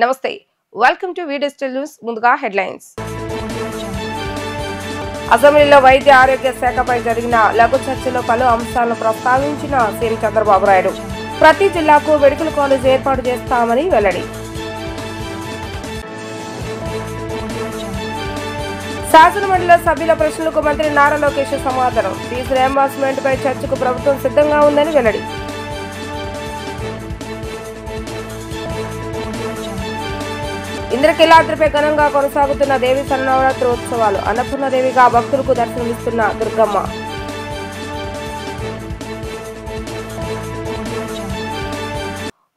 నమస్తే welcome to digital news ముందుగా headlines అసెంబ్లీలో వైద్య ఆరోగ్య శాఖపై జరిగిన లఘు చర్చలో పలు అంశాలను ప్రస్తావించిన సీఎం చంద్రబాబు నాయుడు ప్రతి జిల్లాకు మెడికల్ కాలేజ్ ఏర్పాటు చేస్తామని వెల్లడి శాసనమండలి సభ్యుల ప్రశ్నలకు మంత్రి నారా లోకేష్ సమాధానం ఫీజు రియంబర్స్మెంట్ పై చర్చకు ప్రభుత్వం సిద్ధంగా ఉందని వెల్లడి ఇంద్రకీలాద్రిపై ఘనంగా కొనసాగుతున్న దేవి శరన్నవరాత్రి ఉత్సవాలు అన్నపూర్ణదేవిగా భక్తులకు దర్శనమిస్తున్న దుర్గమ్మ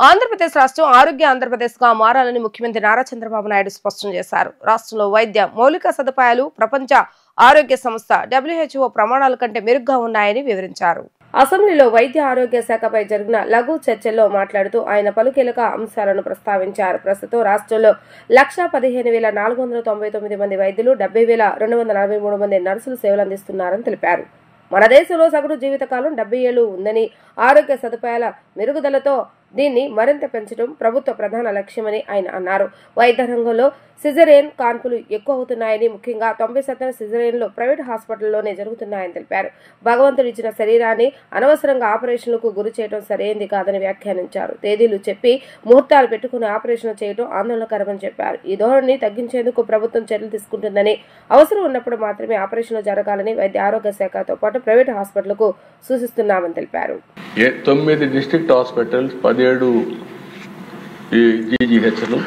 ఆంధ్రప్రదేశ్ రాష్ట్రం ఆరోగ్య ఆంధ్రప్రదేశ్ గా మారాలని ముఖ్యమంత్రి నారా చంద్రబాబు నాయుడు స్పష్టం చేశారు. రాష్ట్రంలో వైద్య మౌలిక సదుపాయాలు ప్రపంచ ఆరోగ్య సంస్థ WHO ప్రమాణాల కంటే మెరుగ్గా ఉన్నాయని వివరించారు. అసెంబ్లీలో వైద్య ఆరోగ్య శాఖపై జరిగిన లఘు చర్చల్లో మాట్లాడుతూ ఆయన పలు కీలక అంశాలను ప్రస్తావించారు. ప్రస్తుతం రాష్ట్రంలో 1,15,499 మంది వైద్యులు 70,243 మంది నర్సులు సేవలు అందిస్తున్నారని తెలిపారు. మన దేశంలో సగటు జీవితకాలం 70 ఏళ్లు ఉందని ఆరోగ్య సదుపాయాల మెరుగుదలతో దీన్ని మరింత పెంచడం ప్రభుత్వ ప్రధాన లక్ష్యమని ఆయన అన్నారు. వైద్య రంగంలో సిజేరియన్ కాన్పులు ఎక్కువ అవుతున్నాయని, ముఖ్యంగా 90% సిజేరియన్లు ప్రైవేట్ హాస్పిటల్లోనే జరుగుతున్నాయని తెలిపారు. భగవంతుడు ఇచ్చిన శరీరాన్ని అనవసరంగా ఆపరేషన్లకు గురి చేయడం సరైంది కాదని వ్యాఖ్యానించారు. తేదీలు చెప్పి ముహూర్తాలు పెట్టుకుని ఆపరేషన్లు చేయడం ఆందోళనకరమని చెప్పారు. ఈ ధోరణిని తగ్గించేందుకు ప్రభుత్వం చర్యలు తీసుకుంటుందని, అవసరం ఉన్నప్పుడు మాత్రమే ఆపరేషన్లు జరగాలని వైద్య ఆరోగ్య శాఖతో పాటు ప్రైవేట్ హాస్పిటల్కు సూచిస్తున్నామని తెలిపారు. 9 డిస్ట్రిక్ట్ హాస్పిటల్స్, 17 జీజీహెచ్లు,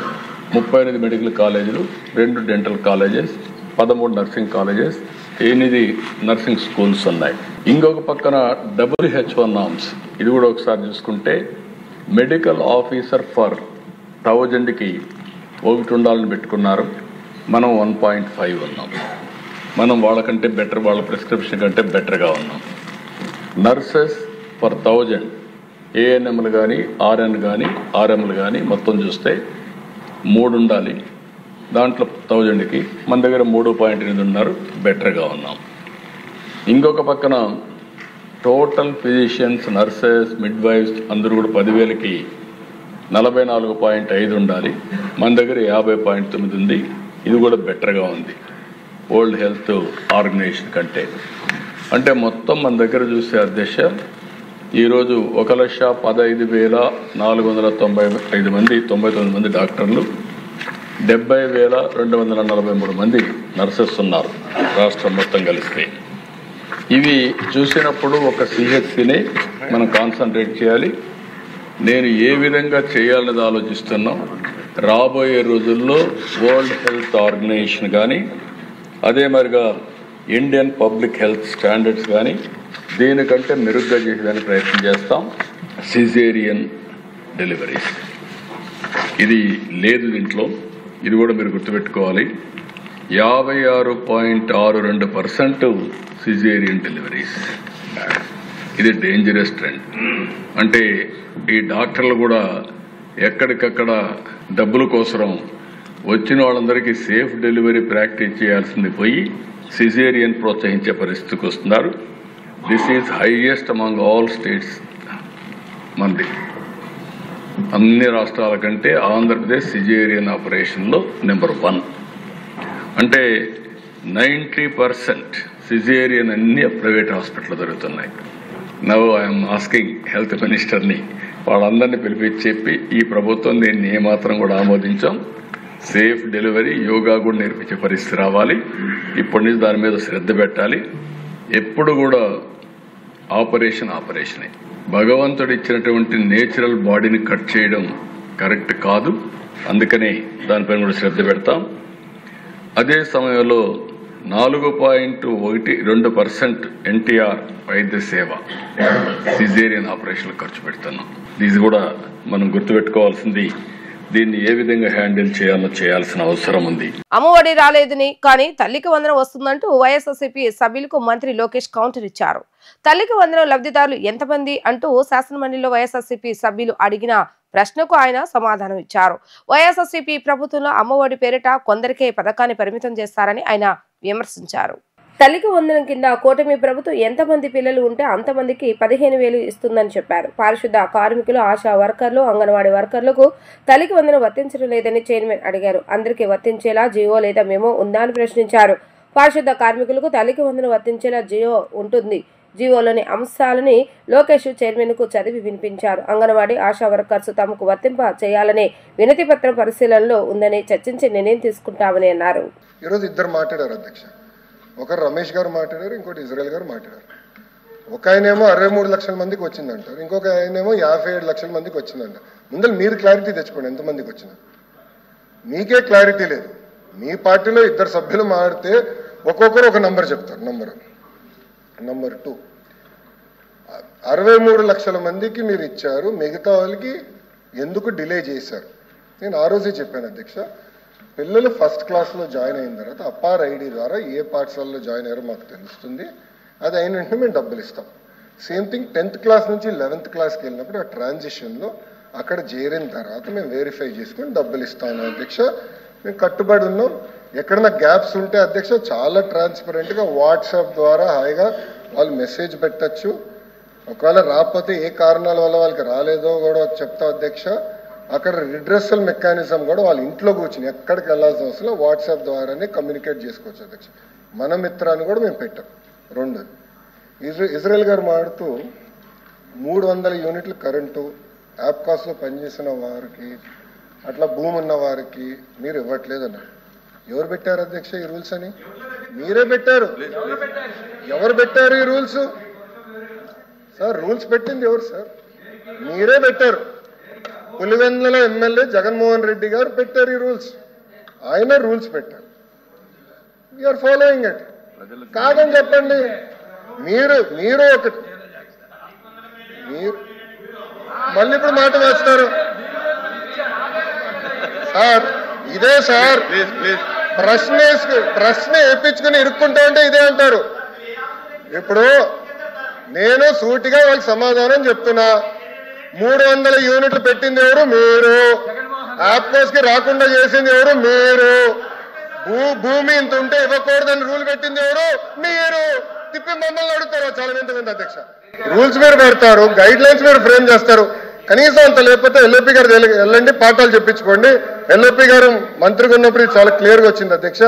38 మెడికల్ కాలేజీలు, 2 dental colleges, 13 nursing colleges, 8 nursing schools ఉన్నాయి. ఇంకొక పక్కన WHO నామ్స్ ఇది కూడా ఒకసారి చూసుకుంటే మెడికల్ ఆఫీసర్ ఫర్ 1000కి 1 ఉండాలని పెట్టుకున్నారు. మనం 1.5 ఉన్నాం. మనం వాళ్ళకంటే బెటర్, వాళ్ళ ప్రిస్క్రిప్షన్ కంటే బెటర్గా ఉన్నాం. నర్సెస్ ఫర్ 1000 ANMలు కానీ, RN కానీ, RMలు కానీ మొత్తం చూస్తే 3 ఉండాలి. దాంట్లో 1000కి మన దగ్గర 3.8 ఉన్నారు, బెటర్గా ఉన్నాం. ఇంకొక పక్కన total physicians, nurses, midwives అందరూ కూడా 10,000కి 44.5 ఉండాలి. మన దగ్గర 50.9 ఉంది. ఇది కూడా బెటర్గా ఉంది వరల్డ్ హెల్త్ ఆర్గనైజేషన్ కంటే. అంటే మొత్తం మన దగ్గర చూస్తే అధ్యక్ష ఈరోజు 1,15,495 మంది, 99 మంది డాక్టర్లు, 70,243 మంది నర్సెస్ ఉన్నారు రాష్ట్రం మొత్తం కలిస్తే. ఇవి చూసినప్పుడు ఒక CHCనే మనం కాన్సన్ట్రేట్ చేయాలి. నేను ఏ విధంగా చేయాలనేది ఆలోచిస్తున్నాం. రాబోయే రోజుల్లో వరల్డ్ హెల్త్ ఆర్గనైజేషన్ కానీ, అదే మరిగా ఇండియన్ పబ్లిక్ హెల్త్ స్టాండర్డ్స్ కానీ దీనికంటే మెరుగ్గా చేసేదానికి ప్రయత్నం చేస్తాం. సిజేరియన్ డెలివరీస్ ఇది లేదు దీంట్లో, ఇది కూడా మీరు గుర్తుపెట్టుకోవాలి. 56.62% సిజేరియన్ డెలివరీస్. ఇది డేంజరస్ ట్రెండ్. అంటే ఈ డాక్టర్లు కూడా ఎక్కడికక్కడ డబ్బుల కోసం వచ్చిన వాళ్ళందరికీ సేఫ్ డెలివరీ ప్రాక్టీస్ చేయాల్సింది పోయి సిజేరియన్ ప్రోత్సహించే పరిస్థితికి వస్తున్నారు. This is highest among all states. మంది అన్ని రాష్ట్రాల కంటే ఆంధ్రప్రదేశ్ సిజేరియన్ ఆపరేషన్లో నెంబర్ 1. అంటే 90% సిజేరియన్ అన్ని ప్రైవేట్ హాస్పిటల్ జరుగుతున్నాయి. నవ్ ఐఎమ్ ఆస్కింగ్ హెల్త్ మినిస్టర్ని, వాళ్ళందరినీ పిలిపించి చెప్పి ఈ ప్రభుత్వం దీన్ని ఏమాత్రం కూడా ఆమోదించాం. సేఫ్ డెలివరీ, యోగా కూడా నేర్పించే పరిస్థితి రావాలి. ఇప్పటి నుంచి దాని మీద శ్రద్ధ పెట్టాలి. ఎప్పుడు కూడా ఆపరేషనే. భగవంతుడు ఇచ్చినటువంటి నేచురల్ బాడీని కట్ చేయడం కరెక్ట్ కాదు. అందుకనే దానిపైన కూడా శ్రద్ధ పెడతాం. అదే సమయంలో 4.12% NTR వైద్య సేవ సిజేరియన్ ఆపరేషన్ ఖర్చు పెడుతున్నాం. ఇది కూడా మనం గుర్తుపెట్టుకోవాల్సింది. దీన్ని ఏ విధంగా హ్యాండిల్ చేయాల్సిన అవసరం ఉంది. అమ్మఒడి రాలేదని కానీ తల్లికి వందనం వస్తుందంటూ వైఎస్ఆర్సీపీ సభ్యులకు మంత్రి లోకేష్ కౌంటర్ ఇచ్చారు. తల్లికి వందనం లబ్ధిదారులు ఎంతమంది అంటూ శాసనమండలిలో వైఎస్ఆర్సీపీ సభ్యులు అడిగిన ప్రశ్నకు ఆయన సమాధానం ఇచ్చారు. వైఎస్ఆర్సీపీ ప్రభుత్వంలో అమ్మఒడి పేరిట కొందరికే పథకాన్ని పరిమితం చేస్తారని ఆయన విమర్శించారు. తల్లికి వందనం కింద కూటమి ప్రభుత్వం ఎంతమంది పిల్లలు ఉంటే అంతమందికి 15,000 ఇస్తుందని చెప్పారు. పారిశుద్ధ కార్మికులు, ఆశా వర్కర్లు, అంగన్వాడీ వర్కర్లకు తల్లికి వందనం వర్తించడం లేదని చైర్మన్ అడిగారు. అందరికీ వర్తించేలా జియో లేదా మెమో ఉందా అని ప్రశ్నించారు. పారిశుద్ధ కార్మికులకు తల్లికి వందనం వర్తించేలా జియో ఉంటుంది. జియోలోని అంశాలని లోకేష్ చైర్మన్ కు చదివి వినిపించారు. అంగన్వాడీ, ఆశా వర్కర్స్ తమకు వర్తింప చేయాలనే వినతి పత్రం పరిశీలనలో ఉందని చర్చించి నిర్ణయం తీసుకుంటామని అన్నారు. ఈరోజు ఇద్దరు మాట్లాడారు అధ్యక్ష. ఒకరు రమేష్ గారు మాట్లాడారు, ఇంకోటి ఇజ్రాయెల్ గారు మాట్లాడారు. ఒక ఆయనేమో 63 లక్షల మందికి వచ్చిందంటారు, ఇంకొక ఆయనేమో 57 లక్షల మందికి వచ్చిందంట. ముందర మీరు క్లారిటీ తెచ్చుకోండి ఎంతమందికి వచ్చింది. మీకే క్లారిటీ లేదు. మీ పార్టీలో ఇద్దరు సభ్యులు మాడితే ఒక్కొక్కరు ఒక నంబర్ చెప్తారు. నంబర్ 2 63 లక్షల మందికి మీరు ఇచ్చారు, మిగతా వాళ్ళకి ఎందుకు డిలే చేశారు? నేను ఆ రోజే చెప్పాను అధ్యక్ష, పిల్లలు ఫస్ట్ క్లాస్లో జాయిన్ అయిన తర్వాత అపార్ ఐడి ద్వారా ఏ పాఠశాలలో జాయిన్ అయ్యారో మాకు తెలుస్తుంది. అది అయిన వెంటనే మేము డబ్బులు ఇస్తాం. సేమ్ థింగ్ 10th క్లాస్ నుంచి 11th క్లాస్కి వెళ్ళినప్పుడు ఆ ట్రాన్సిషన్లో అక్కడ చేరిన తర్వాత మేము వెరిఫై చేసుకొని డబ్బులు ఇస్తాను అధ్యక్ష. మేము కట్టుబడి ఉన్నాం. ఎక్కడన్నా గ్యాప్స్ ఉంటే అధ్యక్ష చాలా ట్రాన్స్పరెంట్గా వాట్సాప్ ద్వారా హాయిగా వాళ్ళు మెసేజ్ పెట్టచ్చు. ఒకవేళ రాకపోతే ఏ కారణాల వల్ల వాళ్ళకి రాలేదో కూడా చెప్తా అధ్యక్ష. అక్కడ రిడ్రెసల్ మెకానిజం కూడా వాళ్ళ ఇంట్లో కూర్చుని ఎక్కడికి వెళ్ళాల్సిన అవసరం వాట్సాప్ ద్వారానే కమ్యూనికేట్ చేసుకోవచ్చు అధ్యక్ష. మన మిత్రాన్ని కూడా మేము పెట్టాం. 2 ఇజ్రాయెల్ గారు మాడుతూ 300 యూనిట్లు కరెంటు యాప్కాస్లో పనిచేసిన వారికి, అట్లా భూమి ఉన్న వారికి మీరు ఇవ్వట్లేదన్నారు. ఎవరు పెట్టారు అధ్యక్ష ఈ రూల్స్ అని? మీరే పెట్టారు. ఎవరు పెట్టారు ఈ రూల్స్? సార్ రూల్స్ పెట్టింది ఎవరు సార్? మీరే పెట్టారు. పులివెందుల ఎమ్మెల్యే జగన్మోహన్ రెడ్డి గారు పెట్టారు ఈ రూల్స్. ఆయన రూల్స్ పెట్టారు. We are following it. కాదని చెప్పండి. మీరు ఒకటి మీరు మళ్ళీ ఇప్పుడు మాట వేస్తారు సార్. ఇదే సార్ ప్రశ్న వేయించుకుని ఇరుక్కుంటా ఉంటే ఇదే అంటారు. ఇప్పుడు నేను సూటిగా వాళ్ళకి సమాధానం చెప్తున్నా. 300 యూనిట్లు పెట్టింది ఎవరు? మీరు. యాప్కోస్కి రాకుండా చేసింది ఎవరు? మీరు. భూమి ఇంత ఉంటే ఇవ్వకూడదని రూల్ పెట్టింది ఎవరు? మీరు. తిప్పి మమ్మల్ని అడుగుతారు చాలా మంది అధ్యక్ష. రూల్స్ మీరు పెడతారు, గైడ్ లైన్స్ మీరు ఫ్రేమ్ చేస్తారు. కనీసం అంత లేకపోతే ఎల్ఓపి గారు వెళ్ళండి, పాఠాలు చెప్పించుకోండి. ఎల్ఓపి గారు మంత్రిగా ఉన్నప్పుడు ఇది చాలా క్లియర్గా వచ్చింది అధ్యక్ష.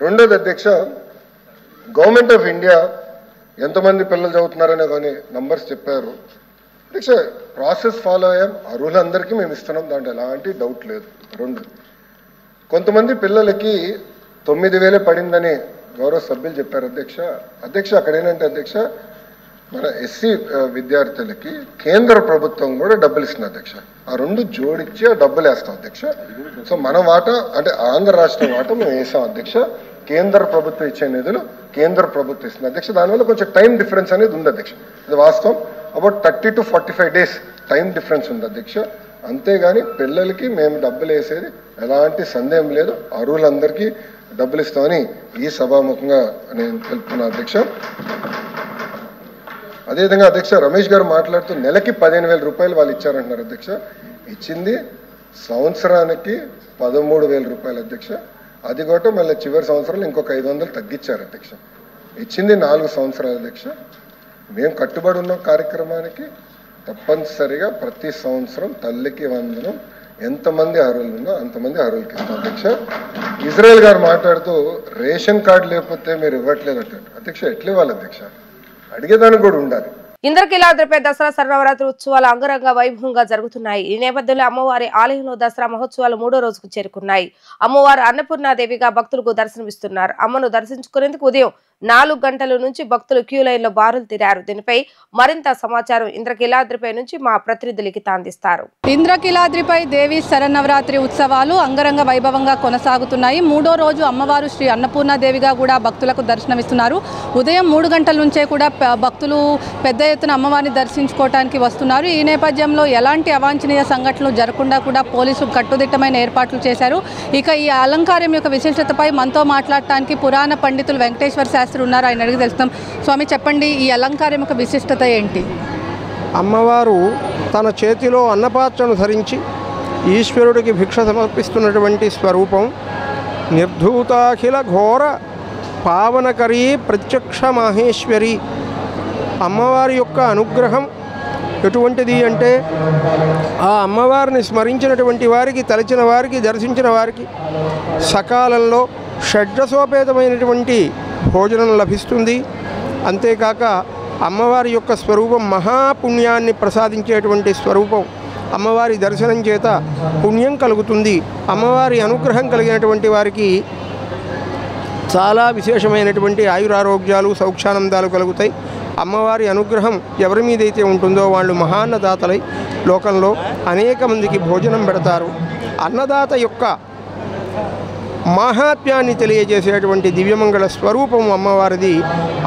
రెండోది అధ్యక్ష, గవర్నమెంట్ ఆఫ్ ఇండియా ఎంతమంది పిల్లలు చదువుతున్నారనే కానీ నంబర్స్ చెప్పారు అధ్యక్ష. ప్రాసెస్ ఫాలో అయ్యాం. అర్హులందరికీ మేము ఇస్తున్నాం, దాంట్లో ఎలాంటి డౌట్ లేదు. 2 కొంతమంది పిల్లలకి 9,000 పడిందని గౌరవ సభ్యులు చెప్పారు అధ్యక్ష. అక్కడ ఏంటంటే అధ్యక్ష, మన ఎస్సీ విద్యార్థులకి కేంద్ర ప్రభుత్వం కూడా డబ్బులు ఇస్తుంది అధ్యక్ష. ఆ 2 జోడించి ఆ డబ్బులు వేస్తాం అధ్యక్ష. సో మన వాటా అంటే ఆంధ్ర రాష్ట్రం వాటా మేము వేసాం అధ్యక్ష. కేంద్ర ప్రభుత్వం ఇచ్చే నిధులు కేంద్ర ప్రభుత్వం ఇస్తుంది అధ్యక్ష. దానివల్ల కొంచెం టైం డిఫరెన్స్ అనేది ఉంది అధ్యక్ష. ఇది వాస్తవం. About 30 to 45 days time difference ఉంది అధ్యక్ష. అంతేగాని పిల్లలకి మేము డబ్బులు వేసేది ఎలాంటి సందేహం లేదు. అర్హులందరికీ డబ్బులు ఇస్తామని ఈ సభాముఖంగా నేను తెలుపుతున్నాను అధ్యక్ష. అదేవిధంగా అధ్యక్ష, రమేష్ గారు మాట్లాడుతూ నెలకి 15,000 రూపాయలు వాళ్ళు ఇచ్చారంటున్నారు అధ్యక్ష. ఇచ్చింది సంవత్సరానికి 13,000 రూపాయలు అధ్యక్ష. అది కూడా మళ్ళీ చివరి సంవత్సరాలు ఇంకొక 500 తగ్గించారు అధ్యక్ష. ఇచ్చింది 4 సంవత్సరాలు అధ్యక్ష. మేము కట్టుబడి ఉన్న కార్యక్రమానికి తప్పనిసరిగా ప్రతి సంవత్సరం తల్లికి వందనం ఎంతమంది అర్హులు ఉన్నా అంతమంది అర్హులకి ఇస్తాం అధ్యక్ష. ఇజ్రాయెల్ గారు మాట్లాడుతూ రేషన్ కార్డు లేకపోతే మీరు ఇవ్వట్లేదు అంటారు అధ్యక్ష. ఎట్లా ఇవ్వాలి అధ్యక్ష? అడిగేదానికి కూడా ఉండాలి. ఇంద్రకీలాద్రిపై దసరా శరన్నవరాత్రి ఉత్సవాలు అంగరంగ వైభవంగా జరుగుతున్నాయి. ఈ నేపథ్యంలో అమ్మవారి ఆలయంలో దసరా మహోత్సవాలు 3వ రోజుకు చేరుకున్నాయి. అమ్మవారు అన్నపూర్ణాదేవిగా భక్తులకు దర్శనమిస్తున్నారు. అమ్మను దర్శించుకునేందుకు ఉదయం 4 గంటల నుంచి భక్తులు క్యూ లైన్ లో బారులు తీరారు. దీనిపై మరింత సమాచారం ఇంద్రకీలాద్రిపై నుంచి మా ప్రతినిధి లిఖిత అందిస్తారు. ఇంద్రకీలాద్రిపై దేవి శరన్నవరాత్రి ఉత్సవాలు అంగరంగ వైభవంగా కొనసాగుతున్నాయి. 3వ రోజు అమ్మవారు శ్రీ అన్నపూర్ణాదేవిగా కూడా భక్తులకు దర్శనమిస్తున్నారు. ఉదయం 3 గంటల నుంచే కూడా భక్తులు పెద్ద ఎత్తున అమ్మవారిని దర్శించుకోవడానికి వస్తున్నారు. ఈ నేపథ్యంలో ఎలాంటి అవాంఛనీయ సంఘటనలు జరగకుండా కూడా పోలీసులు కట్టుదిట్టమైన ఏర్పాట్లు చేశారు. ఇక ఈ అలంకారం యొక్క విశిష్టతపై మనతో మాట్లాడటానికి పురాణ పండితులు వెంకటేశ్వర శాస్త్రి ఉన్నారు. ఆయన అడిగి తెలుస్తాం. స్వామి చెప్పండి, ఈ అలంకారం యొక్క విశిష్టత ఏంటి? అమ్మవారు తన చేతిలో అన్నపాత్రను ధరించి ఈశ్వరుడికి భిక్ష సమర్పిస్తున్నటువంటి స్వరూపం. నిర్ధూతాఖిల ఘోర పావనకరీ ప్రత్యక్ష మాహేశ్వరి. అమ్మవారి యొక్క అనుగ్రహం ఎటువంటిది అంటే ఆ అమ్మవారిని స్మరించినటువంటి వారికి, తలచిన వారికి, దర్శించిన వారికి సకాలంలో షడ్రసోపేతమైనటువంటి భోజనం లభిస్తుంది. అంతేకాక అమ్మవారి యొక్క స్వరూపం మహాపుణ్యాన్ని ప్రసాదించేటువంటి స్వరూపం. అమ్మవారి దర్శనం చేత పుణ్యం కలుగుతుంది. అమ్మవారి అనుగ్రహం కలిగినటువంటి వారికి చాలా విశేషమైనటువంటి ఆయురారోగ్యాలు, సౌఖ్యానందాలు కలుగుతాయి. అమ్మవారి అనుగ్రహం ఎవరి మీదైతే ఉంటుందో వాళ్ళు మహాన్నదాతలై లోకంలో అనేక మందికి భోజనం పెడతారు. అన్నదాత యొక్క మాహాత్మ్యాన్ని తెలియజేసేటువంటి దివ్యమంగళ స్వరూపం అమ్మవారిది.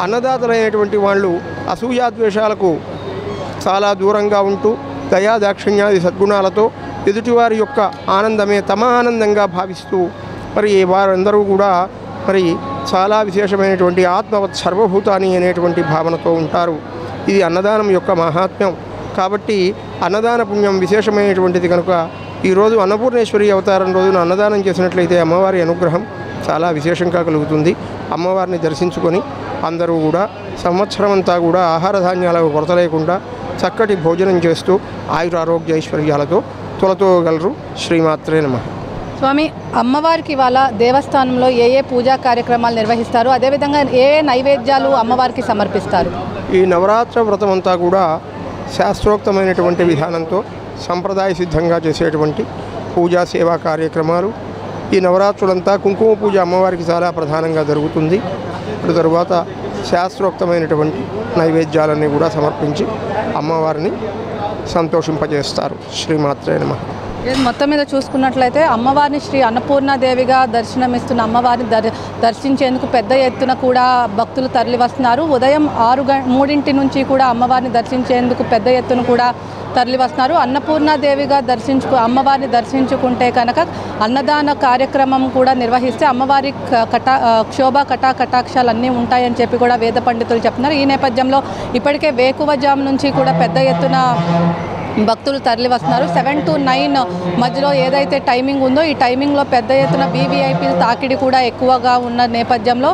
అన్నదాతలైనటువంటి వాళ్ళు అసూయాద్వేషాలకు చాలా దూరంగా ఉంటూ దయాదాక్షిణ్యాది సద్గుణాలతో ఎదుటివారి యొక్క ఆనందమే తమ ఆనందంగా భావిస్తూ మరి వారందరూ కూడా మరి చాలా విశేషమైనటువంటి ఆత్మవత్ సర్వభూతాని అనేటువంటి భావనతో ఉంటారు. ఇది అన్నదానం యొక్క మహాత్మ్యం. కాబట్టి అన్నదాన పుణ్యం విశేషమైనటువంటిది కనుక ఈరోజు అన్నపూర్ణేశ్వరి అవతారం రోజున అన్నదానం చేసినట్లయితే అమ్మవారి అనుగ్రహం చాలా విశేషంగా కలుగుతుంది. అమ్మవారిని దర్శించుకొని అందరూ కూడా సంవత్సరం అంతా కూడా ఆహార ధాన్యాలకు కొరత లేకుండా చక్కటి భోజనం చేస్తూ ఆయురారోగ్య ఐశ్వర్యాలతో తొలతోగలరు. శ్రీమాత్రే నమః. స్వామి, అమ్మవారికి ఇవాళ దేవస్థానంలో ఏ పూజా కార్యక్రమాలు నిర్వహిస్తారు, అదేవిధంగా ఏ నైవేద్యాలు అమ్మవారికి సమర్పిస్తారు? ఈ నవరాత్ర వ్రతం అంతా కూడా శాస్త్రోక్తమైనటువంటి విధానంతో సంప్రదాయ సిద్ధంగా చేసేటువంటి పూజా సేవా కార్యక్రమాలు. ఈ నవరాత్రులంతా కుంకుమ పూజ అమ్మవారికి చాలా ప్రధానంగా జరుగుతుంది. తరువాత శాస్త్రోక్తమైనటువంటి నైవేద్యాలన్నీ కూడా సమర్పించి అమ్మవారిని సంతోషింపజేస్తారు. శ్రీమాత్రే నమః. మొత్తం మీద చూసుకున్నట్లయితే అమ్మవారిని శ్రీ అన్నపూర్ణాదేవిగా దర్శనమిస్తున్న అమ్మవారిని దర్శించేందుకు పెద్ద ఎత్తున కూడా భక్తులు తరలి వస్తున్నారు. ఉదయం 3 నుంచి కూడా అమ్మవారిని దర్శించేందుకు పెద్ద ఎత్తున కూడా తరలి వస్తున్నారు. అన్నపూర్ణాదేవిగా అమ్మవారిని దర్శించుకుంటే కనుక అన్నదాన కార్యక్రమం కూడా నిర్వహిస్తే అమ్మవారి క్షోభ కటాక్షాలు అన్నీ ఉంటాయని చెప్పి కూడా వేద పండితులు చెప్తున్నారు. ఈ నేపథ్యంలో ఇప్పటికే వేకువజాము నుంచి కూడా పెద్ద ఎత్తున భక్తులు తరలి వస్తున్నారు. 7 to 9 మధ్యలో ఏదైతే టైమింగ్ ఉందో ఈ టైమింగ్లో పెద్ద ఎత్తున VVIPల తాకిడి కూడా ఎక్కువగా ఉన్న నేపథ్యంలో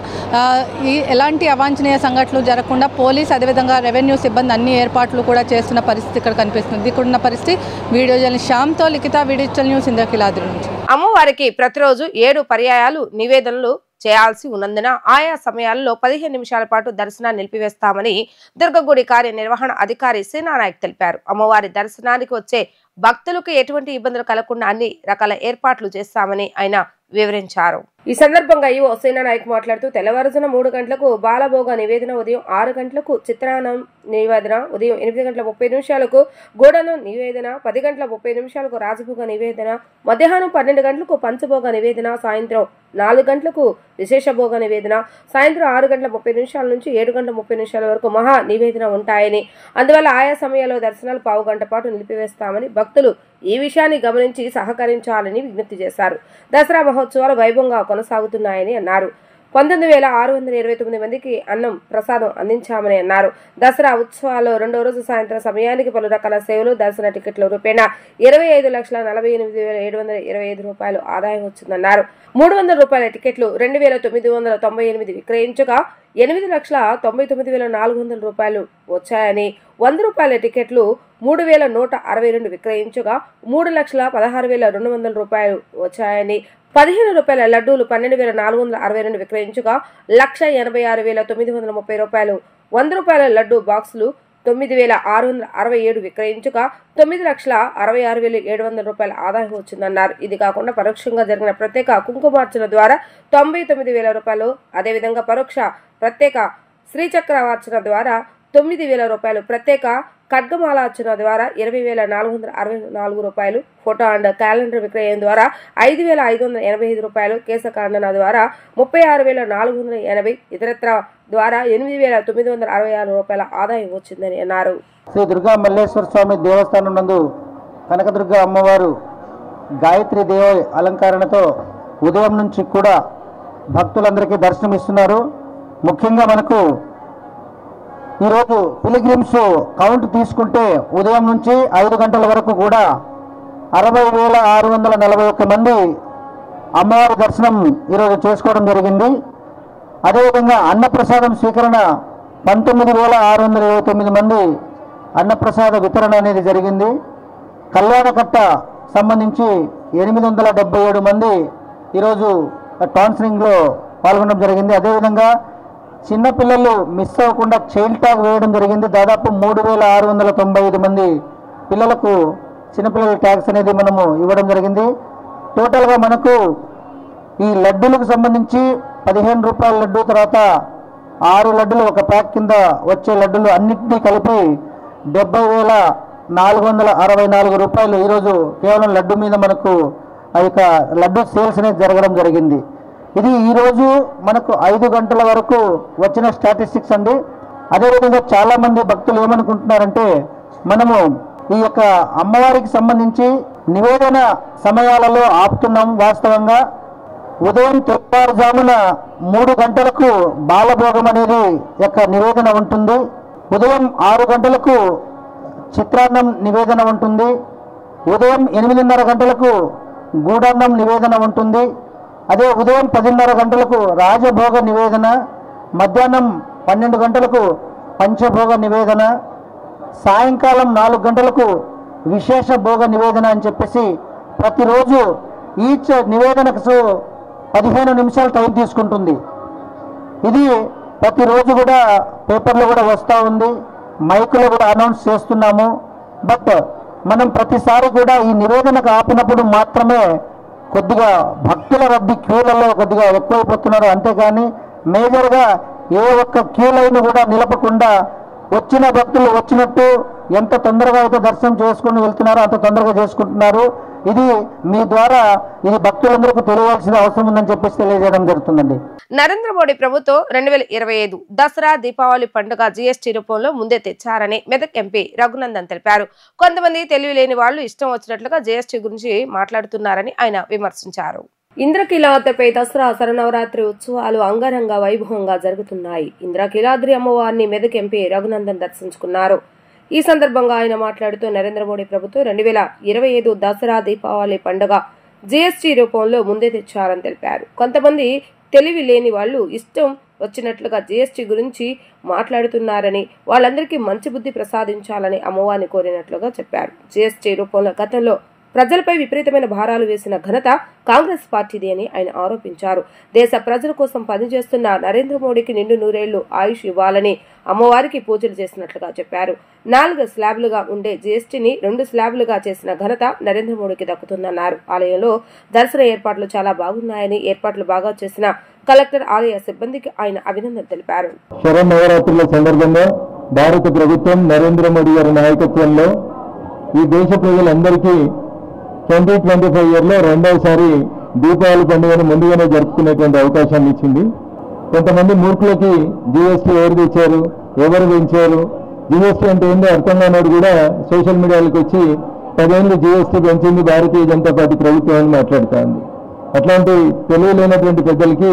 ఎలాంటి అవాంఛనీయ సంఘటనలు జరగకుండా పోలీస్ అదేవిధంగా రెవెన్యూ సిబ్బంది అన్ని ఏర్పాట్లు కూడా చేస్తున్న పరిస్థితి ఇక్కడ కనిపిస్తుంది. ఇక్కడున్న పరిస్థితి. వీడియో జర్నలిస్ట్ శ్యామ్తో లిఖిత, డిజిటల్ న్యూస్, ఇంద్రకీలాద్రి నుంచి. అమ్మవారికి ప్రతిరోజు 7 పర్యాయాలు నివేదనలు చేయాల్సి ఉన్నందున ఆయా సమయాల్లో 15 నిమిషాల పాటు దర్శనాన్ని నిలిపివేస్తామని దుర్గగుడి కార్యనిర్వహణ అధికారి సేనానాయక్ తెలిపారు. అమ్మవారి దర్శనానికి వచ్చే భక్తులకు ఎటువంటి ఇబ్బందులు కలగకుండా అన్ని రకాల ఏర్పాట్లు చేస్తామని ఆయన వివరించారు. ఈ సందర్భంగా ఈవో సేనానాయక్ మాట్లాడుతూ తెల్లవారుజామున 3 గంటలకు బాలభోగ నివేదన, ఉదయం 6 గంటలకు చిత్రాన్నం నివేదన, ఉదయం 8:30 గోడను నివేదన, 10:30 రాజభోగ నివేదన, మధ్యాహ్నం 12 గంటలకు పంచభోగ నివేదన, సాయంత్రం 4 గంటలకు విశేష భోగ నివేదన, సాయంత్రం 6:30 నుంచి 7:30 వరకు మహా నివేదన ఉంటాయని, అందువల్ల ఆయా సమయాల్లో దర్శనాలు 15 గంట పాటు నిలిపివేస్తామని భక్తులు ఈ విషయాన్ని గమనించి సహకరించాలని విజ్ఞప్తి చేశారు. దసరా మహోత్సవాలు వైభవంగా కొనసాగుతున్నాయని అన్నారు. 19,629 మందికి అన్నం ప్రసాదం అందించామని అన్నారు. దసరా ఉత్సవాల్లో 2వ రోజు సాయంత్రం సమయానికి పలు రకాల సేవలు, దర్శన టికెట్ల రూపేణా 25,48,725 రూపాయలు ఆదాయం వచ్చిందన్నారు. 300 రూపాయల టికెట్లు 2,998 విక్రయించగా 8,99,400 రూపాయలు వచ్చాయని, 100 రూపాయల టికెట్లు 3,162 విక్రయించగా 3,16,200 రూపాయలు వచ్చాయని, 15 రూపాయల లడ్డూలు 12,462 విక్రయించగా 1,86,930 రూపాయలు, 100 రూపాయల లడ్డూ బాక్సులు 9,667 విక్రయించగా 9,66,700 రూపాయల ఆదాయం వచ్చిందన్నారు. ఇది కాకుండా పరోక్షంగా జరిగిన ప్రత్యేక కుంకుమార్చన ద్వారా 99,000 రూపాయలు, అదేవిధంగా పరోక్ష ప్రత్యేక శ్రీచక్రవార్చన ద్వారా 9,000 రూపాయలు, ప్రత్యేక ఖడ్గమాలార్చన ద్వారా 20,464 రూపాయలు, ఫోటో అండ్ క్యాలెండర్ విక్రయం ద్వారా 5,585 రూపాయలు, కేశకాండన ద్వారా 36,480, ఇతరత్ర ద్వారా 8,966 రూపాయల ఆదాయం వచ్చిందని అన్నారు. శ్రీ దుర్గా మల్లేశ్వర స్వామి దేవస్థానం నందు కనకదుర్గ అమ్మవారు గాయత్రి దేవ అలంకరణతో ఉదయం నుంచి కూడా భక్తులందరికీ దర్శనమిస్తున్నారు. ముఖ్యంగా మనకు ఈరోజు పిలిగ్రిమ్స్ కౌంట్ తీసుకుంటే ఉదయం నుంచి 5 గంటల వరకు కూడా 60,641 మంది అమ్మవారి దర్శనం ఈరోజు చేసుకోవడం జరిగింది. అదేవిధంగా అన్నప్రసాదం స్వీకరణ 19,629 మంది అన్నప్రసాద వితరణ అనేది జరిగింది. కళ్యాణకట్ట సంబంధించి 877 మంది ఈరోజు కౌన్సిలింగ్లో పాల్గొనడం జరిగింది. అదేవిధంగా చిన్నపిల్లలు మిస్ అవ్వకుండా చైల్డ్ ట్యాగ్ వేయడం జరిగింది. దాదాపు 3,695 మంది పిల్లలకు చిన్నపిల్లల ట్యాగ్స్ అనేది మనము ఇవ్వడం జరిగింది. టోటల్గా మనకు ఈ లడ్డూలకు సంబంధించి 15 రూపాయల లడ్డు, తర్వాత 6 లడ్డులు ఒక ప్యాక్ కింద వచ్చే లడ్డులు అన్నింటినీ కలిపి 70,464 రూపాయలు ఈరోజు కేవలం లడ్డు మీద మనకు ఆ యొక్క లడ్డు సేల్స్ అనేది జరగడం జరిగింది. ఇది ఈరోజు మనకు 5 గంటల వరకు వచ్చిన స్టాటిస్టిక్స్ అండి. అదేవిధంగా చాలామంది భక్తులు ఏమనుకుంటున్నారంటే మనము ఈ యొక్క అమ్మవారికి సంబంధించి నివేదన సమయాలలో ఆపుతున్నాం. వాస్తవంగా ఉదయం తెల్లవారుజామున 3 గంటలకు బాలభోగం అనేది యొక్క నివేదన ఉంటుంది. ఉదయం 6 గంటలకు చిత్రాన్నం నివేదన ఉంటుంది. ఉదయం 8:30 గంటలకు గూడాన్నం నివేదన ఉంటుంది. అదే ఉదయం 10:30 గంటలకు రాజభోగ నివేదన, మధ్యాహ్నం 12 గంటలకు పంచభోగ నివేదన, సాయంకాలం 4 గంటలకు విశేష భోగ నివేదన అని చెప్పేసి ప్రతిరోజు ఈచ్ నివేదనకు 15 నిమిషాలు టైం తీసుకుంటుంది. ఇది ప్రతిరోజు కూడా పేపర్లో కూడా వస్తూ ఉంది, మైకులో కూడా అనౌన్స్ చేస్తున్నాము. బట్ మనం ప్రతిసారి కూడా ఈ నివేదనకు ఆపినప్పుడు మాత్రమే కొద్దిగా భక్తుల రద్దీ క్యూలలో కొద్దిగా ఎక్కువైపోతున్నారు. అంతేగాని మేజర్గా ఏ ఒక్క క్యూ లైన్ కూడా నిలపకుండా వచ్చిన భక్తులు వచ్చినట్టు ఎంత తొందరగా అయితే దర్శనం చేసుకుని వెళ్తున్నారో అంత తొందరగా చేసుకుంటున్నారు. ఇది మీ ద్వారా ఇది భక్తులందరికీ తెలియాల్సిన అవసరం ఉందని చెప్పేసి తెలియజేయడం జరుగుతుందండి. నరేంద్ర మోడీ ప్రభుత్వం 2025 దసరా దీపావళి పండుగ జీఎస్టీ రూపంలో ముందే తెచ్చారని మెదక్ ఎంపీ రఘునందన్ తెలిపారు. కొంతమంది తెలివి లేని వాళ్ళు ఇష్టం వచ్చినట్లుగా జీఎస్టీ గురించి మాట్లాడుతున్నారని ఆయన విమర్శించారు. ఇంద్రకీలాద్రిపై దసరా శరన్నవరాత్రి ఉత్సవాలు అంగరంగ వైభవంగా జరుగుతున్నాయి. ఇంద్రకీలాద్రి అమ్మవారిని మెదక్ ఎంపీ రఘునందన్ దర్శించుకున్నారు. ఈ సందర్భంగా ఆయన మాట్లాడుతూ నరేంద్ర మోడీ ప్రభుత్వం 2025 దసరా దీపావళి పండుగ జీఎస్టీ రూపంలో ముందే తెచ్చారని తెలిపారు. కొంతమంది తెలివి లేని వాళ్ళు ఇష్టం వచ్చినట్లుగా జీఎస్టీ గురించి మాట్లాడుతున్నారని, వాళ్ళందరికీ మంచి బుద్ధి ప్రసాదించాలని అమ్మవారిని కోరినట్లుగా చెప్పారు. జీఎస్టీ రూపంలో గతంలో ప్రజలపై విపరీతమైన భారాలు వేసిన ఘనత కాంగ్రెస్ పార్టీది అని ఆయన ఆరోపించారు. దేశ ప్రజల కోసం పనిచేస్తున్న నరేంద్ర మోడీకి నిండు నూరేళ్లు ఆయుష్ ఇవ్వాలని అమ్మవారికి పూజలు చేసినట్లుగా చెప్పారు. 4 స్లాబ్లుగా ఉండే జీఎస్టీని 2 స్లాబ్లుగా చేసిన ఘనత నరేంద్ర మోడీకి దక్కుతుందన్నారు. ఆలయంలో దర్శన ఏర్పాట్లు చాలా బాగున్నాయని, ఏర్పాట్లు బాగా చేసిన కలెక్టర్ ఆలయ సిబ్బందికి ఆయన అభినందన తెలిపారు. శరన్నవరాత్రుల సందర్భంగా భారత ప్రభుత్వం నరేంద్ర మోడీ గారి నాయకత్వంలో ఈ దేశ ప్రజలందరికీ 2025 ఇయర్లో రెండవసారి దీపావళి పండుగను ముందుగానే జరుపుకునేటువంటి అవకాశాన్ని ఇచ్చింది. కొంతమంది మూర్ఖులకి జీఎస్టీ ఎవరు తెచ్చారు, ఎవరు పెంచారు, జీఎస్టీ అంటే ఏందో అర్థం కానివాడు కూడా సోషల్ మీడియాలకు వచ్చి 10 ఏళ్ళు జీఎస్టీ పెంచింది భారతీయ జనతా పార్టీ ప్రభుత్వం అని మాట్లాడుతోంది. అట్లాంటి తెలియలేనటువంటి పెద్దలకి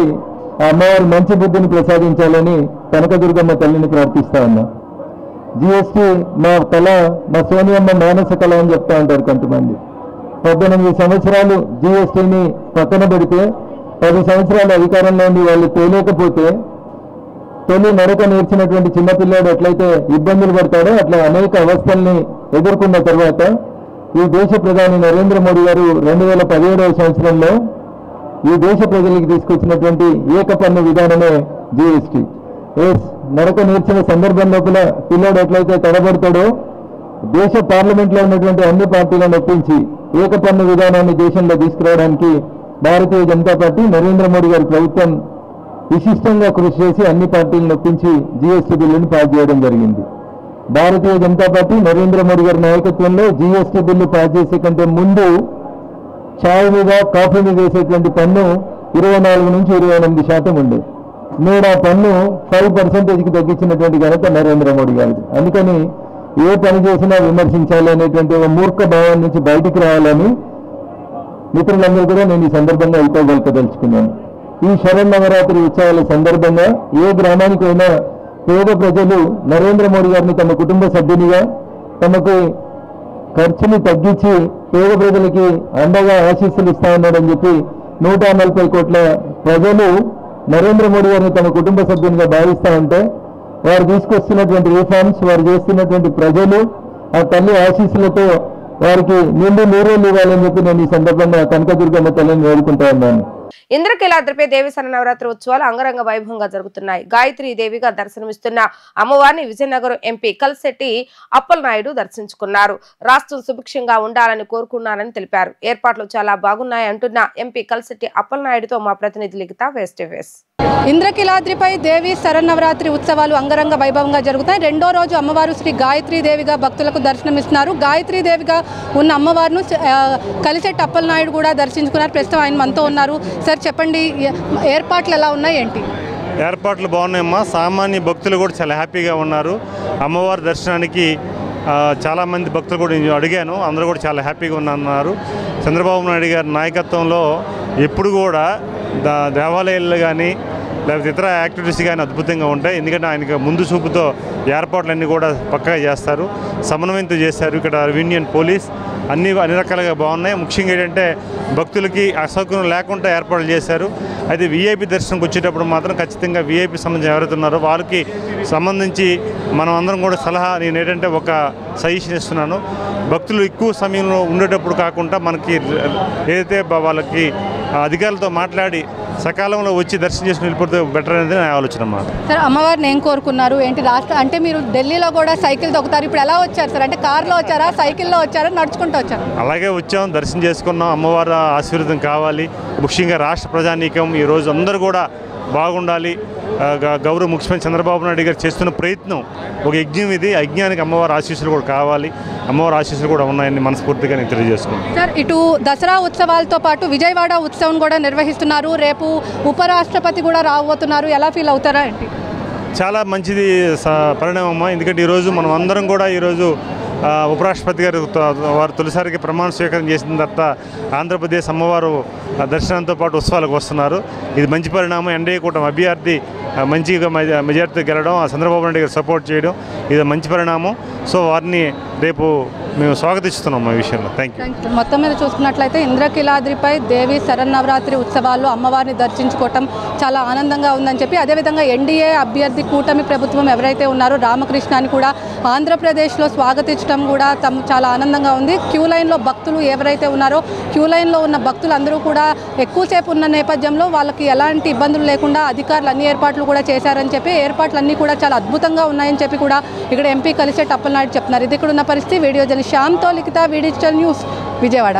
ఆ అమ్మవారు మంచి బుద్ధిని ప్రసాదించాలని కనకదుర్గమ్మ తల్లిని ప్రార్థిస్తా ఉన్నా. జీఎస్టీ మా కళ, మా సోనియమ్మ మానస కళ అని చెప్తా ఉంటారు కొంతమంది. 18 సంవత్సరాలు జీఎస్టీని పక్కన పెడితే 10 సంవత్సరాల అధికారంలో ఉండి వాళ్ళు తేలేకపోతే తొలి నడక నేర్చినటువంటి చిన్నపిల్లాడు ఎట్లయితే ఇబ్బందులు పడతాడో అట్లా అనేక అవస్థల్ని ఎదుర్కొన్న తర్వాత ఈ దేశ ప్రధాని నరేంద్ర మోడీ గారు 2017వ సంవత్సరంలో ఈ దేశ ప్రజలకు తీసుకొచ్చినటువంటి ఏకపన్ను విధానమే జీఎస్టీ. నడక నేర్చిన సందర్భం లోపల పిల్లాడు ఎట్లయితే తడబడతాడో దేశ పార్లమెంట్లో ఉన్నటువంటి అన్ని పార్టీలను ఒప్పించి ఏకపన్ను విధానాన్ని దేశంలో తీసుకురావడానికి భారతీయ జనతా పార్టీ నరేంద్ర మోడీ గారి ప్రభుత్వం విశిష్టంగా కృషి చేసి అన్ని పార్టీలను ఒప్పించి జీఎస్టీ బిల్లును పాస్ చేయడం జరిగింది. భారతీయ జనతా పార్టీ నరేంద్ర మోడీ గారి నాయకత్వంలో జీఎస్టీ బిల్లు పాస్ చేసే కంటే ముందు ఛాయ్ మీద, కాఫీ మీద వేసేటువంటి పన్ను 24 నుంచి 28% ఉండే. నేడు ఆ పన్ను 5%కి తగ్గించినటువంటి ఘనత నరేంద్ర మోడీ గారిది. అందుకని ఏ పని చేసినా విమర్శించాలి అనేటువంటి ఒక మూర్ఖ భావం నుంచి బయటికి రావాలని మిత్రులందరూ కూడా నేను ఈ సందర్భంగా అయిపోగలుగుదలుచుకున్నాను. ఈ శరన్నవరాత్రి ఉత్సవాల సందర్భంగా ఏ గ్రామానికి అయినా పేద ప్రజలు నరేంద్ర మోడీ గారిని తమ కుటుంబ సభ్యునిగా తమకు ఖర్చుని తగ్గించి పేద ప్రజలకి అండగా ఆశీస్సులు ఇస్తా ఉన్నాడని చెప్పి 140 కోట్ల ప్రజలు నరేంద్ర మోడీ గారిని తమ కుటుంబ సభ్యునిగా భావిస్తూ ఉంటే వారు తీసుకొస్తున్నటువంటి రిఫార్మ్స్, వారు చేస్తున్నటువంటి ప్రజలు ఆ తల్లి ఆశీస్సులతో వారికి నిండు నూరేళ్ళు ఇవ్వాలని చెప్పి నేను ఈ సందర్భంగా కనకదుర్గమ్మ తల్లిని వేడుకుంటా ఉన్నాను. ఇంద్రకీలాద్రిపై దేవి శరన్నవరాత్రి ఉత్సవాలు అంగరంగ వైభవంగా జరుగుతున్నాయి. గాయత్రి దేవిగా దర్శనమిస్తున్న అమ్మవారిని విజయనగరం ఎంపీ కలిశెట్టి అప్పలనాయుడు దర్శించుకున్నారు. రాష్ట్రం సుభిక్షంగా ఉండాలని కోరుకున్నారని తెలిపారు. ఏర్పాట్లు చాలా బాగున్నాయి అంటున్న ఎంపీ కలిశెట్టి అప్పలనాయుడుతో మా ప్రతినిధి లిఖిత ఫేస్ టు ఫేస్. ఇంద్రకీలాద్రిపై దేవి శరన్నవరాత్రి ఉత్సవాలు అంగరంగ వైభవంగా జరుగుతాయి. రెండో రోజు అమ్మవారు శ్రీ గాయత్రీ దేవిగా భక్తులకు దర్శనమిస్తున్నారు. గాయత్రీ దేవిగా ఉన్న అమ్మవారును కలిశెట్టి అప్పలనాయుడు కూడా దర్శించుకున్నారు. ప్రస్తుతం ఆయన మనతో ఉన్నారు. సార్ చెప్పండి, ఏర్పాట్లు ఎలా ఉన్నాయి ఏంటి? ఏర్పాట్లు బాగున్నాయమ్మా. సామాన్య భక్తులు కూడా చాలా హ్యాపీగా ఉన్నారు. అమ్మవారి దర్శనానికి చాలామంది భక్తులు కూడా అడిగాను, అందరూ కూడా చాలా హ్యాపీగా ఉన్నారు. చంద్రబాబు నాయుడు గారి నాయకత్వంలో ఎప్పుడు కూడా దేవాలయాలు కానీ లేకపోతే ఇతర యాక్టివిటీస్ కానీ అద్భుతంగా ఉంటాయి. ఎందుకంటే ఆయనకు ముందు చూపుతో ఏర్పాట్లన్నీ కూడా పక్కా చేస్తారు, సమన్వయంతో చేస్తారు. ఇక్కడ యూనియన్ పోలీస్ అన్ని రకాలుగా బాగున్నాయి. ముఖ్యంగా ఏంటంటే భక్తులకి అసౌకర్యం లేకుండా ఏర్పాట్లు చేశారు. అయితే వీఐపీ దర్శనంకి వచ్చేటప్పుడు మాత్రం ఖచ్చితంగా వీఐపీ సంబంధించి ఎవరైతే ఉన్నారో వాళ్ళకి సంబంధించి మనం అందరం కూడా సలహా, నేను ఏంటంటే ఒక సజెషన్ ఇస్తున్నాను. భక్తులు ఎక్కువ సమయంలో ఉండేటప్పుడు కాకుండా మనకి ఏదైతే వాళ్ళకి అధికారులతో మాట్లాడి సకాలంలో వచ్చి దర్శనం చేసుకుని వెళ్ళిపోతే బెటర్ అనేది నా ఆలోచన అన్నమాట. సార్, అమ్మవారిని ఏం కోరుకున్నారు ఏంటి? రాష్ట్ర అంటే మీరు ఢిల్లీలో కూడా సైకిల్ తొక్కుతారు, ఇప్పుడు ఎలా వచ్చారు సార్? అంటే కార్లో వచ్చారా, సైకిల్లో వచ్చారా, నడుచుకుంటూ వచ్చారు? అలాగే వచ్చాం, దర్శనం చేసుకున్నాం. అమ్మవారి ఆశీర్వాదం కావాలి. ముఖ్యంగా రాష్ట్ర ప్రజానీకం ఈరోజు అందరూ కూడా బాగుండాలి. గౌరవ ముఖ్యమంత్రి చంద్రబాబు నాయుడు గారు చేస్తున్న ప్రయత్నం ఒక యజ్ఞం. ఇది యజ్ఞానికి అమ్మవారి ఆశీస్సులు కూడా కావాలి. అమ్మవారి ఆశీస్సులు కూడా ఉన్నాయని మనస్ఫూర్తిగా నేను తెలియజేసుకుంటాను. సార్, ఇటు దసరా ఉత్సవాలతో పాటు విజయవాడ ఉత్సవం కూడా నిర్వహిస్తున్నారు. రేపు ఉపరాష్ట్రపతి కూడా రాబోతున్నారు. ఎలా ఫీల్ అవుతారా ఏంటి? చాలా మంచిది పరిణామం. ఎందుకంటే ఈరోజు మనం అందరం కూడా ఈరోజు ఉపరాష్ట్రపతి గారు వారు తొలిసారికి ప్రమాణ స్వీకారం చేసిన తర్వాత ఆంధ్రప్రదేశ్ అమ్మవారు దర్శనంతో పాటు ఉత్సవాలకు వస్తున్నారు. ఇది మంచి పరిణామం. ఎన్డీఏ కూటమి అభ్యర్థి మంచిగా మెజార్టీతో గెలవడం, చంద్రబాబు నాయుడు గారు సపోర్ట్ చేయడం, ఇది మంచి పరిణామం. సో వారిని రేపు మేము స్వాగతిస్తున్నాం ఈ విషయంలో. Thank you. మొత్తం మీద చూసుకున్నట్లయితే ఇంద్రకీలాద్రిపై దేవి శరన్నవరాత్రి ఉత్సవాల్లో అమ్మవారిని దర్శించుకోవటం చాలా ఆనందంగా ఉందని చెప్పి, అదేవిధంగా ఎన్డీఏ అభ్యర్థి కూటమి ప్రభుత్వం ఎవరైతే ఉన్నారో రామకృష్ణాన్ని కూడా ఆంధ్రప్రదేశ్లో స్వాగతించడం కూడా చాలా ఆనందంగా ఉంది. క్యూ లైన్లో భక్తులు ఎవరైతే ఉన్నారో క్యూ లైన్లో ఉన్న భక్తులు అందరూ కూడా ఎక్కువసేపు ఉన్న నేపథ్యంలో వాళ్ళకి ఎలాంటి ఇబ్బందులు లేకుండా అధికారులు అన్ని ఏర్పాట్లు కూడా చేశారని చెప్పి, ఏర్పాట్లన్నీ కూడా చాలా అద్భుతంగా ఉన్నాయని చెప్పి కూడా ఇక్కడ ఎంపీ కలిశెట్టి అప్పలనాయుడు చెప్తున్నారు. ఇది ఇక్కడ ఉన్న పరిస్థితి. వీడియో జర్నలిస్ట్ శ్యామ్తో లిఖిత, డిజిటల్ న్యూస్, విజయవాడ.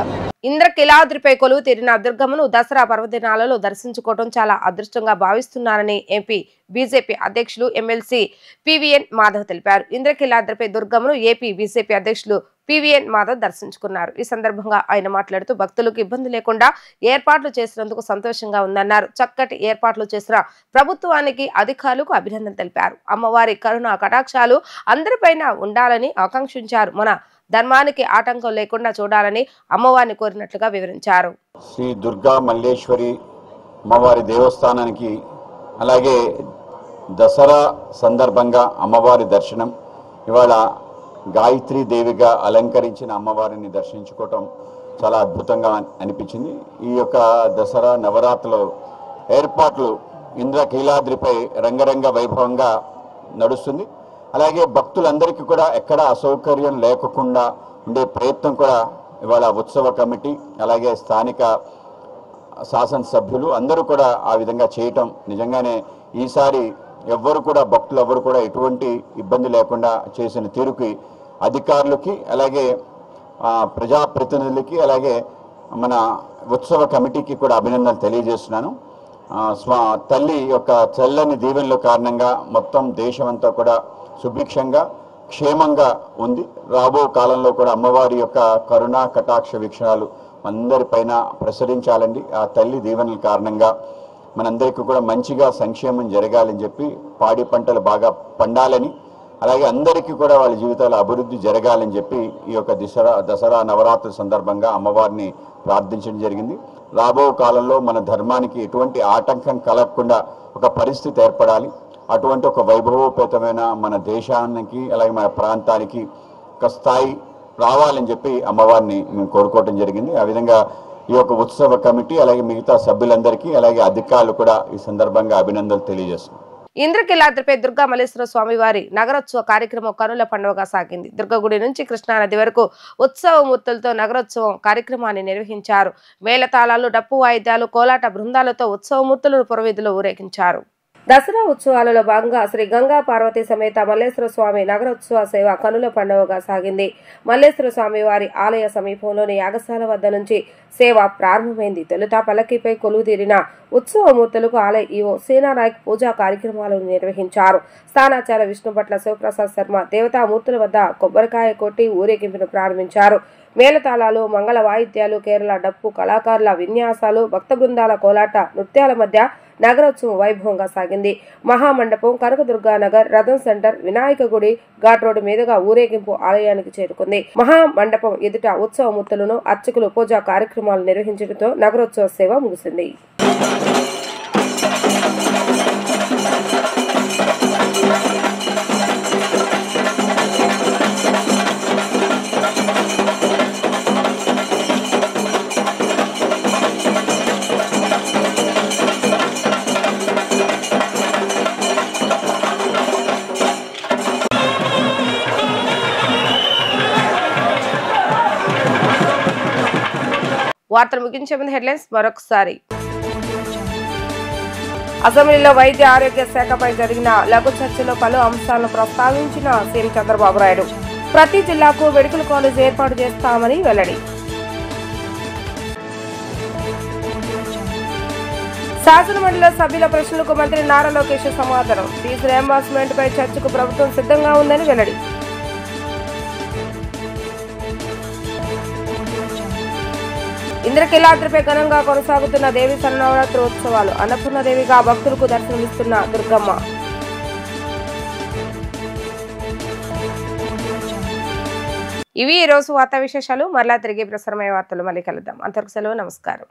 ఇంద్రకీలాద్రిపై కొలువు తీరిన దుర్గమ్మను దసరా పర్వదినాలలో దర్శించుకోవడం చాలా అదృష్టంగా భావిస్తున్నారని ఎంపీ బీజేపీ అధ్యక్షులు ఎమ్మెల్సీ పివిఎన్ మాధవ్ తెలిపారు. ఇంద్రకీలాద్రిపై దుర్గమ్మను ఏపీ బీజేపీ అధ్యక్షులు పివిఎన్ మాధవ్ దర్శించుకున్నారు. ఈ సందర్భంగా ఆయన మాట్లాడుతూ భక్తులకు ఇబ్బంది లేకుండా ఏర్పాట్లు చేసినందుకు సంతోషంగా ఉందన్నారు. చక్కటి ఏర్పాట్లు చేసిన ప్రభుత్వానికి, అధికారులకు అభినందన తెలిపారు. అమ్మవారి కరుణ కటాక్షాలు అందరిపైన ఉండాలని ఆకాంక్షించారు. మన ధర్మానికి ఆటంకం లేకుండా చూడాలని అమ్మవారిని కోరినట్లుగా వివరించారు. శ్రీ దుర్గా మల్లేశ్వరి అమ్మవారి దేవస్థానానికి అలాగే దసరా సందర్భంగా అమ్మవారి దర్శనం, ఇవాళ గాయత్రీ దేవిగా అలంకరించిన అమ్మవారిని దర్శించుకోవటం చాలా అద్భుతంగా అనిపించింది. ఈ యొక్క దసరా నవరాత్రుల ఏర్పాట్లు ఇంద్రకీలాద్రిపై రంగరంగ వైభవంగా నడుస్తుంది. అలాగే భక్తులందరికీ కూడా ఎక్కడ అసౌకర్యం లేకుండా ఉండే ప్రయత్నం కూడా ఇవాళ ఉత్సవ కమిటీ అలాగే స్థానిక శాసనసభ్యులు అందరూ కూడా ఆ విధంగా చేయటం నిజంగానే ఈసారి భక్తులు ఎవ్వరు కూడా ఎటువంటి ఇబ్బంది లేకుండా చేసిన తీరుకి అధికారులకి అలాగే ప్రజాప్రతినిధులకి అలాగే మన ఉత్సవ కమిటీకి కూడా అభినందనలు తెలియజేస్తున్నాను. తల్లి యొక్క చల్లని దీవెనల కారణంగా మొత్తం దేశమంతా కూడా సుభిక్షంగా క్షేమంగా ఉంది. రాబో కాలంలో కూడా అమ్మవారి యొక్క కరుణా కటాక్ష వీక్షణాలు అందరిపైన ప్రసరించాలండి. ఆ తల్లి దీవెనల కారణంగా మనందరికీ కూడా మంచిగా సంక్షేమం జరగాలని చెప్పి, పాడి పంటలు బాగా పండాలని, అలాగే అందరికీ కూడా వాళ్ళ జీవితాల అభివృద్ధి జరగాలని చెప్పి ఈ యొక్క దసరా నవరాత్రి సందర్భంగా అమ్మవారిని ప్రార్థించడం జరిగింది. రాబో కాలంలో మన ధర్మానికి ఎటువంటి ఆటంకం కలగకుండా ఒక పరిస్థితి ఏర్పడాలి. అటువంటి ఒక వైభవోపేతమైన మన దేశానికి అలాగే మన ప్రాంతానికి ఒక స్థాయి రావాలని చెప్పి అమ్మవారిని మేము కోరుకోవటం జరిగింది. ఆ విధంగా ఈ యొక్క ఉత్సవ కమిటీ అలాగే మిగతా సభ్యులందరికీ అలాగే అధికారులు కూడా ఈ సందర్భంగా అభినందనలు తెలియజేస్తున్నాం. ఇంద్రకీలాద్రిపై దుర్గా మల్లేశ్వర స్వామి వారి నగరోత్సవ కార్యక్రమం కనుల పండుగగా సాగింది. దుర్గగుడి నుంచి కృష్ణానది వరకు ఉత్సవ మూర్తులతో నగరోత్సవం కార్యక్రమాన్ని నిర్వహించారు. మేళతాళాలు, డప్పు వాయిద్యాలు, కోలాట బృందాలతో ఉత్సవ మూర్తులను పురవీధిలో ఊరేగించారు. దసరా ఉత్సవాలలో భాగంగా శ్రీ గంగా పార్వతీ సమేత మల్లేశ్వర స్వామి నగరోత్సవ సేవ కనుల పండుగగా సాగింది. మల్లేశ్వర స్వామి వారి ఆలయ సమీపంలోని యాగశాల వద్ద నుంచి సేవ ప్రారంభమైంది. తొలుత పల్లకీపై కొలువుదీరిన ఉత్సవమూర్తులకు ఆలయ ఈవో సేనానాయక్ పూజా కార్యక్రమాలను నిర్వహించారు. స్థానాచార్య విష్ణుభట్ల శివప్రసాద్ శర్మ దేవతామూర్తుల వద్ద కొబ్బరికాయ కొట్టి ఊరేగింపును ప్రారంభించారు. మేళతాళాలు, మంగళ వాయిద్యాలు, కేరళ డప్పు కళాకారుల విన్యాసాలు, భక్త బృందాల కోలాట నృత్యాల మధ్య నగరోత్సవం వైభవంగా సాగింది. మహామండపం, కనకదుర్గానగర్, రథం సెంటర్, వినాయక గుడి ఘాట్ రోడ్డు మీదుగా ఊరేగింపు ఆలయానికి చేరుకుంది. మహామండపం ఎదుట ఉత్సవమూర్తులను అర్చకులు పూజా కార్యక్రమాలు నిర్వహించడంతో నగరోత్సవ సేవ ముగిసింది. వార్తలు ముగించే ముందు హెడ్లైన్స్ మరొకసారి. అసెంబ్లీలో వైద్య ఆరోగ్య శాఖపై జరిగిన లఘు చర్చలో పలు అంశాలను ప్రస్తావించిన సీఎం చంద్రబాబు నాయుడు. ప్రతి జిల్లాకు మెడికల్ కాలేజ్ ఏర్పాటు చేస్తామని వెల్లడి. శాసనమండలి సభ్యుల ప్రశ్నలకు మంత్రి నారా లోకేష్ సమాధానం. ఫీజు రియంబర్స్మెంట్ పై చర్చకు ప్రభుత్వం సిద్ధంగా ఉందని వెల్లడి. ఇంద్రకీలాద్రిపై ఘనంగా కొనసాగుతున్న దేవి శరన్నవరాత్రి ఉత్సవాలు. అన్నపూర్ణదేవిగా భక్తులకు దర్శనమిస్తున్న దుర్గమ్మ. ఇవి ఈ రోజు వార్తా విశేషాలు. మరలా తిరిగి ప్రసారమయ్యే వార్తలు మళ్ళీ కలుద్దాం. అంతవరకు సెలవు. నమస్కారం.